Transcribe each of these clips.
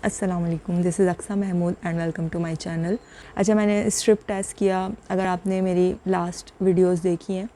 अस्सलाम वालेकुम, this is Aqsa Mahmood and welcome to my channel. अच्छा, मैंने स्ट्रिप टेस्ट किया। अगर आपने मेरी लास्ट वीडियोस देखी हैं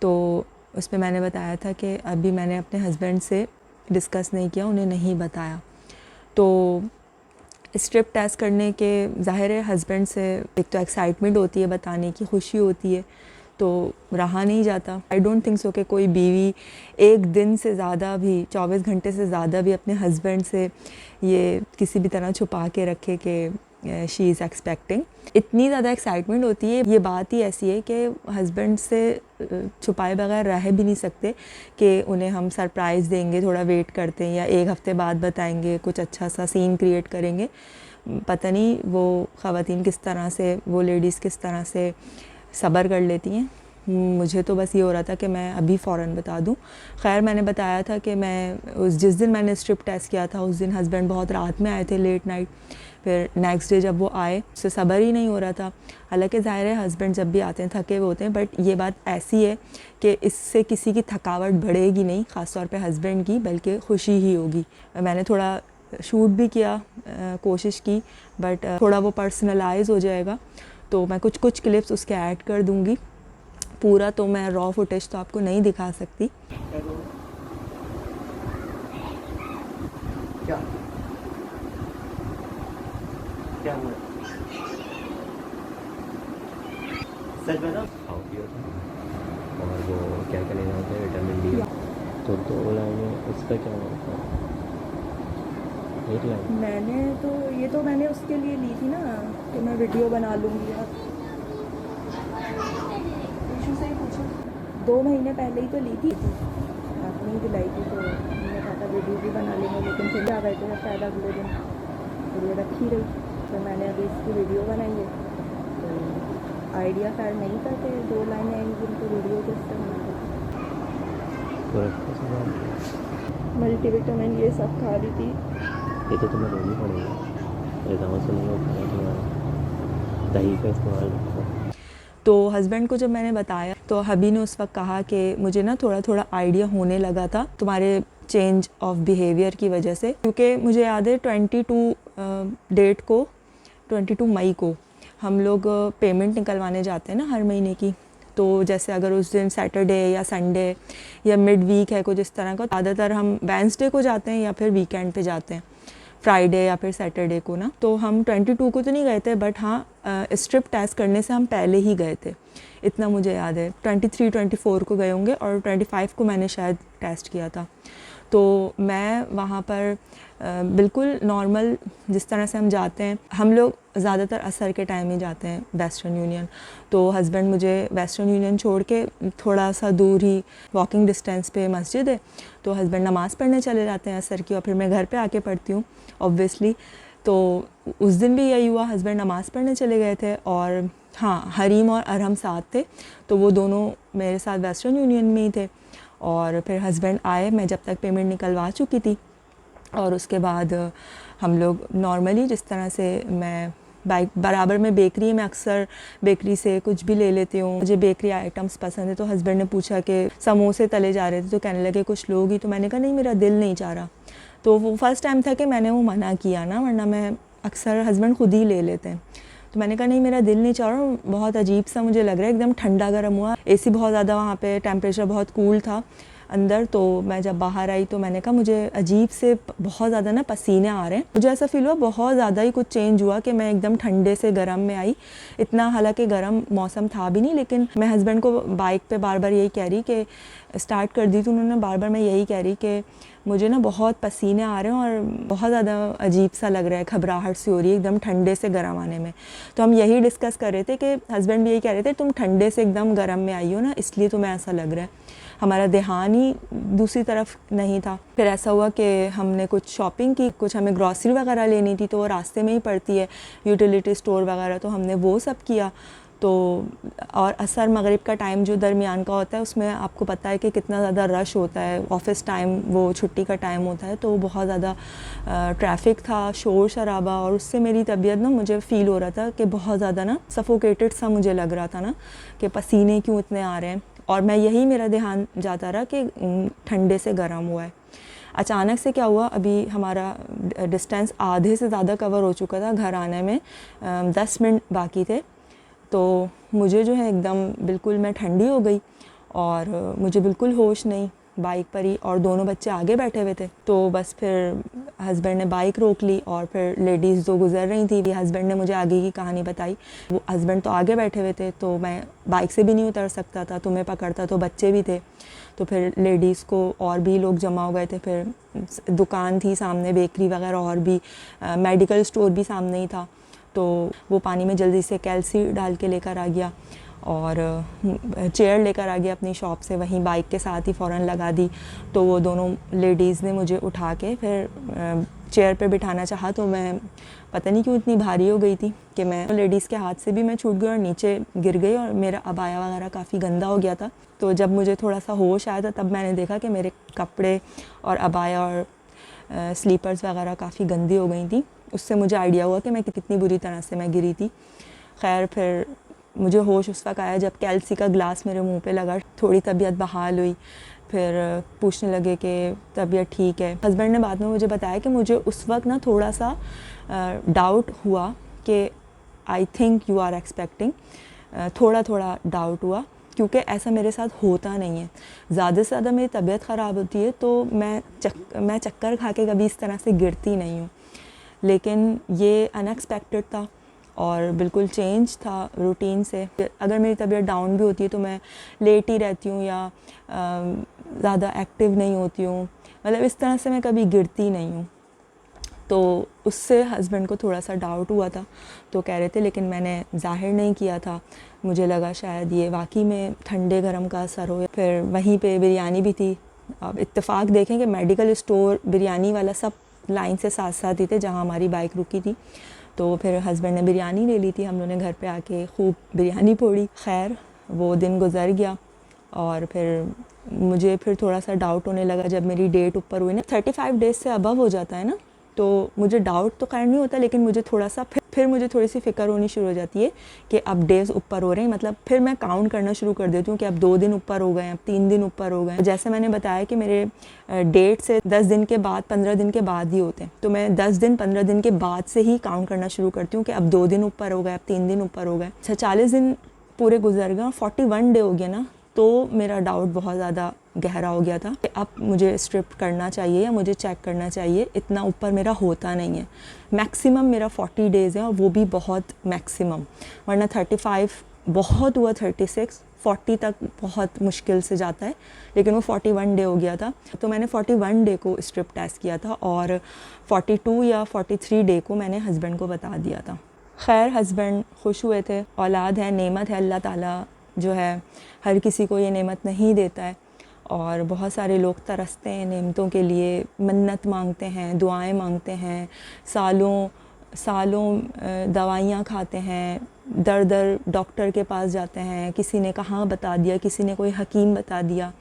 तो उसमें मैंने बताया था कि अभी मैंने अपने हस्बैंड से डिस्कस नहीं किया, उन्हें नहीं बताया। तो स्ट्रिप टेस्ट करने के ज़ाहिर है हस्बैंड से एक तो एक्साइटमेंट होती है, बताने की खुशी होती है, तो रहा नहीं जाता। आई डोंट थिंक सो कि कोई बीवी एक दिन से ज़्यादा भी 24 घंटे से ज़्यादा भी अपने हस्बैंड से ये किसी भी तरह छुपा के रखे कि शी इज़ एक्सपेक्टिंग। इतनी ज़्यादा एक्साइटमेंट होती है, ये बात ही ऐसी है कि हस्बैंड से छुपाए बगैर रह भी नहीं सकते कि उन्हें हम सरप्राइज़ देंगे, थोड़ा वेट करते हैं या एक हफ़्ते बाद बताएंगे, कुछ अच्छा सा सीन क्रिएट करेंगे। पता नहीं वो ख़वातीन किस तरह से, वो लेडीज़ किस तरह से सब्र कर लेती हैं। मुझे तो बस ये हो रहा था कि मैं अभी फ़ौरन बता दूं। खैर, मैंने बताया था कि मैं जिस दिन मैंने स्ट्रिप टेस्ट किया था उस दिन हस्बैंड बहुत रात में आए थे, लेट नाइट। फिर नेक्स्ट डे जब वो आए, उससे सब्र ही नहीं हो रहा था। हालांकि ज़ाहिर है हस्बैंड जब भी आते हैं थके हुए होते हैं, बट ये बात ऐसी है कि इससे किसी की थकावट बढ़ेगी नहीं, ख़ास तौर पे हस्बैंड की, बल्कि खुशी ही होगी। मैंने थोड़ा शूट भी किया, कोशिश की, बट थोड़ा वो पर्सनलाइज हो जाएगा, तो मैं कुछ क्लिप्स उसके ऐड कर दूँगी। पूरा तो मैं रॉ फुटेज तो आपको नहीं दिखा सकती। क्या क्या हुआ? सच बताओ। खाओ पियो था और वो क्या क्या लेना होता है, विटामिन डी। तो 2 लाइनें उसका क्या होता है? 1 लाइन मैंने उसके लिए ली थी ना कि मैं वीडियो बना लूँगी। आप इशू से ही पूछो, 2 महीने पहले ही तो ली थी, आपने ही दिलाई थी, तो मैंने कहा था वीडियो भी बना लेंगे, लेकिन फिर आ गए थे शायद अगले दिन, तो ये रखी रही। तो मैंने अभी इसकी वीडियो बनाई है। तो आइडिया खैर नहीं था कि 2 लाइनें आएंगी, तो वीडियो किस तरह तो रखो सब। मल्टीविटामिन ये सब खा रही थी। ये तो तुम्हें लेनी पड़ेगी, ये दवा से नहीं होता है तुम्हारा। दही का इस्तेमाल रखो। तो हस्बैंड को जब मैंने बताया तो हबी ने उस वक्त कहा कि मुझे ना थोड़ा थोड़ा आइडिया होने लगा था तुम्हारे चेंज ऑफ बिहेवियर की वजह से, क्योंकि मुझे याद है 22 मई को हम लोग पेमेंट निकलवाने जाते हैं ना हर महीने की। तो जैसे अगर उस दिन सैटरडे या संडे या मिड वीक है कुछ इस तरह का, ज़्यादातर हम वेडनेसडे को जाते हैं या फिर वीकेंड पे जाते हैं, फ्राइडे या फिर सैटरडे को ना। तो हम 22 को तो नहीं गए थे, बट हाँ स्ट्रिप टेस्ट करने से हम पहले ही गए थे, इतना मुझे याद है। 23-24 को गए होंगे और 25 को मैंने शायद टेस्ट किया था। तो मैं वहाँ पर बिल्कुल नॉर्मल जिस तरह से हम जाते हैं, हम लोग ज़्यादातर असर के टाइम ही जाते हैं वेस्टर्न यूनियन। तो हस्बैंड मुझे वेस्टर्न यूनियन छोड़ के थोड़ा सा दूर ही वॉकिंग डिस्टेंस पे मस्जिद है, तो हस्बैंड नमाज़ पढ़ने चले जाते हैं असर की, और फिर मैं घर पे आके पढ़ती हूँ ऑब्वियसली। तो उस दिन भी यही हुआ, हस्बैंड नमाज़ पढ़ने चले गए थे और हाँ, हरीम और अरहम साथ थे, तो वो दोनों मेरे साथ वेस्टर्न यूनियन में ही थे। और फिर हस्बैंड आए, मैं जब तक पेमेंट निकलवा चुकी थी, और उसके बाद हम लोग नॉर्मली जिस तरह से मैं बाइक बराबर में बेकरी, मैं अक्सर बेकरी से कुछ भी ले लेती हूँ, मुझे बेकरी आइटम्स पसंद है। तो हस्बैंड ने पूछा कि समोसे तले जा रहे थे, तो कहने लगे कुछ लोगी, तो मैंने कहा नहीं, मेरा दिल नहीं चाह रहा। तो वो फर्स्ट टाइम था कि मैंने वो मना किया ना, वरना मैं अक्सर हस्बैंड खुद ही ले लेते हैं। तो मैंने कहा नहीं, मेरा दिल नहीं चाह रहा, बहुत अजीब सा मुझे लग रहा है, एकदम ठंडा गर्म हुआ, एसी बहुत ज़्यादा, वहाँ पे टेम्परेचर बहुत कूल था अंदर। तो मैं जब बाहर आई तो मैंने कहा मुझे अजीब से बहुत ज़्यादा ना पसीने आ रहे हैं, मुझे ऐसा फील हुआ बहुत ज़्यादा ही कुछ चेंज हुआ कि मैं एकदम ठंडे से गर्म में आई। इतना हालांकि गर्म मौसम था भी नहीं, लेकिन मैं हस्बैंड को बाइक पे बार बार यही कह रही कि स्टार्ट कर दी, तो उन्होंने बार बार मैं यही कह रही कि मुझे ना बहुत पसीने आ रहे हैं और बहुत ज़्यादा अजीब सा लग रहा है, घबराहट सी हो रही है एकदम ठंडे से गर्म आने में। तो हम यही डिस्कस कर रहे थे कि हस्बैंड भी यही कह रहे थे तुम ठंडे से एकदम गर्म में आई हो ना, इसलिए तुम्हें ऐसा लग रहा है। हमारा ध्यान ही दूसरी तरफ नहीं था। फिर ऐसा हुआ कि हमने कुछ शॉपिंग की, कुछ हमें ग्रॉसरी वगैरह लेनी थी, तो वो रास्ते में ही पड़ती है यूटिलिटी स्टोर वगैरह, तो हमने वो सब किया। तो और असर मगरिब का टाइम जो दरमियान का होता है, उसमें आपको पता है कि कितना ज़्यादा रश होता है, ऑफिस टाइम वो छुट्टी का टाइम होता है, तो बहुत ज़्यादा ट्रैफिक था, शोर शराबा, और उससे मेरी तबीयत ना, मुझे फ़ील हो रहा था कि बहुत ज़्यादा ना सफोकेटेड सा मुझे लग रहा था ना, कि पसीने क्यों इतने आ रहे हैं। और मैं यही, मेरा ध्यान जाता रहा कि ठंडे से गर्म हुआ है। अचानक से क्या हुआ, अभी हमारा डिस्टेंस आधे से ज़्यादा कवर हो चुका था, घर आने में 10 मिनट बाकी थे। तो मुझे जो है एकदम बिल्कुल मैं ठंडी हो गई और मुझे बिल्कुल होश नहीं बाइक पर ही, और दोनों बच्चे आगे बैठे हुए थे। तो बस फिर हस्बैंड ने बाइक रोक ली और फिर लेडीज़ जो गुज़र रही थी, हस्बैंड ने मुझे आगे की कहानी बताई। वो हस्बैंड तो आगे बैठे हुए थे, तो मैं बाइक से भी नहीं उतर सकता था, तो मैं पकड़ता तो बच्चे भी थे। तो फिर लेडीज़ को और भी लोग जमा हो गए थे, फिर दुकान थी सामने, बेकरी वगैरह, और भी मेडिकल स्टोर भी सामने ही था। तो वो पानी में जल्दी से कैल्सी डाल के लेकर आ गया और चेयर लेकर आ गया अपनी शॉप से, वहीं बाइक के साथ ही फ़ौरन लगा दी। तो वो दोनों लेडीज़ ने मुझे उठा के फिर चेयर पे बिठाना चाहा, तो मैं पता नहीं क्यों इतनी भारी हो गई थी कि मैं लेडीज़ के हाथ से भी मैं छूट गई और नीचे गिर गई, और मेरा अबाया वगैरह काफ़ी गंदा हो गया था। तो जब मुझे थोड़ा सा होश आया था, तब मैंने देखा कि मेरे कपड़े और अबाया और स्लीपर्स वगैरह काफ़ी गंदी हो गई थी। उससे मुझे आइडिया हुआ कि मैं कितनी बुरी तरह से मैं गिरी थी। खैर फिर मुझे होश उस वक्त आया जब कैल्सी का ग्लास मेरे मुंह पे लगा, थोड़ी तबीयत बहाल हुई। फिर पूछने लगे कि तबीयत ठीक है। हस्बैंड ने बाद में मुझे बताया कि मुझे उस वक्त ना थोड़ा सा डाउट हुआ कि I think you are expecting, थोड़ा थोड़ा डाउट हुआ, क्योंकि ऐसा मेरे साथ होता नहीं है। ज़्यादा से ज़्यादा मेरी तबीयत ख़राब होती है तो मैं चक्कर खा के कभी इस तरह से गिरती नहीं हूँ, लेकिन ये अनएक्सपेक्टेड था और बिल्कुल चेंज था रूटीन से। अगर मेरी तबीयत डाउन भी होती है तो मैं लेट ही रहती हूँ या ज़्यादा एक्टिव नहीं होती हूँ, मतलब इस तरह से मैं कभी गिरती नहीं हूँ। तो उससे हस्बैंड को थोड़ा सा डाउट हुआ था, तो कह रहे थे, लेकिन मैंने ज़ाहिर नहीं किया था। मुझे लगा शायद ये वाकई में ठंडे गरम का असर हो। फिर वहीं पे बिरयानी भी थी। अब इत्तेफाक देखें कि मेडिकल स्टोर, बिरयानी वाला सब लाइन से साथ साथ ही थे जहाँ हमारी बाइक रुकी थी। तो फिर हस्बैंड ने बिरयानी ले ली थी, हम लोगों ने घर पे आके खूब बिरयानी फोड़ी। खैर वो दिन गुजर गया और फिर मुझे फिर थोड़ा सा डाउट होने लगा जब मेरी डेट ऊपर हुई ना, 35 डेज़ से अबव हो जाता है ना, तो मुझे डाउट तो खैर नहीं होता, लेकिन मुझे थोड़ा सा फिर मुझे थोड़ी सी फ़िक्र होनी शुरू हो जाती है कि अब डेज़ ऊपर हो रहे हैं। मतलब फिर मैं काउंट करना शुरू कर देती हूँ कि अब 2 दिन ऊपर हो गए, अब 3 दिन ऊपर हो गए। जैसे मैंने बताया कि मेरे डेट से 10 दिन के बाद, 15 दिन के बाद ही होते हैं, तो मैं 10 दिन 15 दिन के बाद से ही काउंट करना शुरू करती हूँ कि अब 2 दिन ऊपर हो गए, अब 3 दिन ऊपर हो गए। 40 दिन पूरे गुजर गए और 41 डे हो गया ना, तो मेरा डाउट बहुत ज़्यादा गहरा हो गया था कि अब मुझे स्ट्रिप करना चाहिए या मुझे चेक करना चाहिए। इतना ऊपर मेरा होता नहीं है, मैक्सिमम मेरा 40 डेज़ है और वो भी बहुत मैक्सिमम, वरना 35 बहुत हुआ, 36 40 तक बहुत मुश्किल से जाता है, लेकिन वो 41 डे हो गया था। तो मैंने 41 डे को स्ट्रिप टेस्ट किया था और 42 या 43 डे को मैंने हस्बैंड को बता दिया था। खैर हस्बैंड खुश हुए थे। औलाद है, नेमत है, अल्लाह ताला जो है हर किसी को ये नेमत नहीं देता है, और बहुत सारे लोग तरसते हैं नेमतों के लिए, मन्नत मांगते हैं, दुआएं मांगते हैं, सालों सालों दवाइयाँ खाते हैं, दर दर डॉक्टर के पास जाते हैं, किसी ने कहाँ बता दिया, किसी ने कोई हकीम बता दिया,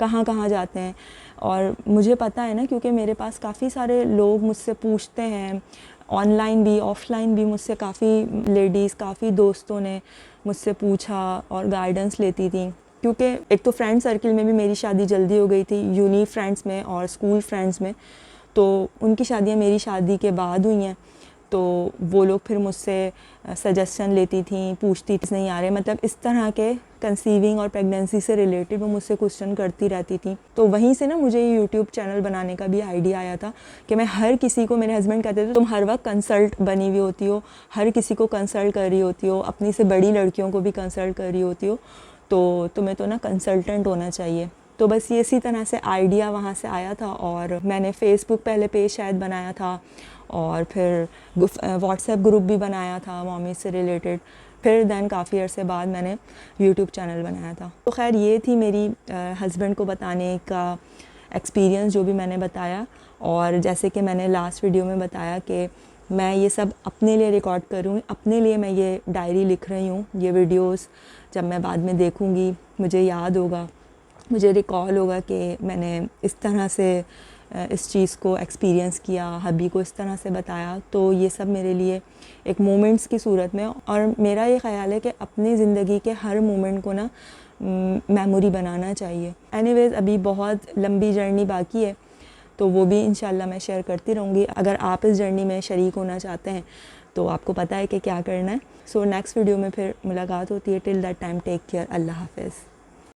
कहाँ कहाँ जाते हैं। और मुझे पता है ना, क्योंकि मेरे पास काफ़ी सारे लोग मुझसे पूछते हैं, ऑनलाइन भी ऑफ़लाइन भी मुझसे काफ़ी लेडीज़, काफ़ी दोस्तों ने मुझसे पूछा और गाइडेंस लेती थी। क्योंकि एक तो फ्रेंड सर्किल में भी मेरी शादी जल्दी हो गई थी, यूनी फ्रेंड्स में और स्कूल फ्रेंड्स में, तो उनकी शादियां मेरी शादी के बाद हुई हैं। तो वो लोग फिर मुझसे सजेशन लेती थी, पूछती थी नहीं आ रहे, मतलब इस तरह के कंसीविंग और प्रेगनेंसी से रिलेटेड वो मुझसे क्वेश्चन करती रहती थी। तो वहीं से ना मुझे ये यूट्यूब चैनल बनाने का भी आइडिया आया था कि मैं हर किसी को, मेरे हस्बैंड कहते थे तुम हर वक्त कंसल्ट बनी हुई होती हो, हर किसी को कंसल्ट कर रही होती हो, अपनी से बड़ी लड़कियों को भी कंसल्ट कर रही होती हो, तो तुम्हें तो ना कंसल्टेंट होना चाहिए। तो बस ये इसी तरह से आइडिया वहाँ से आया था, और मैंने फ़ेसबुक पहले पेज शायद बनाया था और फिर व्हाट्सएप ग्रुप भी बनाया था मॉमी से रिलेटेड। फिर दैन काफ़ी अरसे बाद मैंने यूट्यूब चैनल बनाया था। तो खैर ये थी मेरी हस्बैंड को बताने का एक्सपीरियंस जो भी मैंने बताया। और जैसे कि मैंने लास्ट वीडियो में बताया कि मैं ये सब अपने लिए रिकॉर्ड करूँ, अपने लिए मैं ये डायरी लिख रही हूँ। ये वीडियोस जब मैं बाद में देखूँगी मुझे याद होगा, मुझे रिकॉल होगा कि मैंने इस तरह से इस चीज़ को एक्सपीरियंस किया, हबी को इस तरह से बताया। तो ये सब मेरे लिए एक मोमेंट्स की सूरत में, और मेरा ये ख़्याल है कि अपनी ज़िंदगी के हर मोमेंट को ना मेमोरी बनाना चाहिए। एनीवेज़ अभी बहुत लंबी जर्नी बाकी है, तो वो भी इंशाल्लाह मैं शेयर करती रहूँगी। अगर आप इस जर्नी में शरीक होना चाहते हैं तो आपको पता है कि क्या करना है। सो नेक्स्ट वीडियो में फिर मुलाकात होती है। Till that time take care, अल्लाह हाफ़िज़।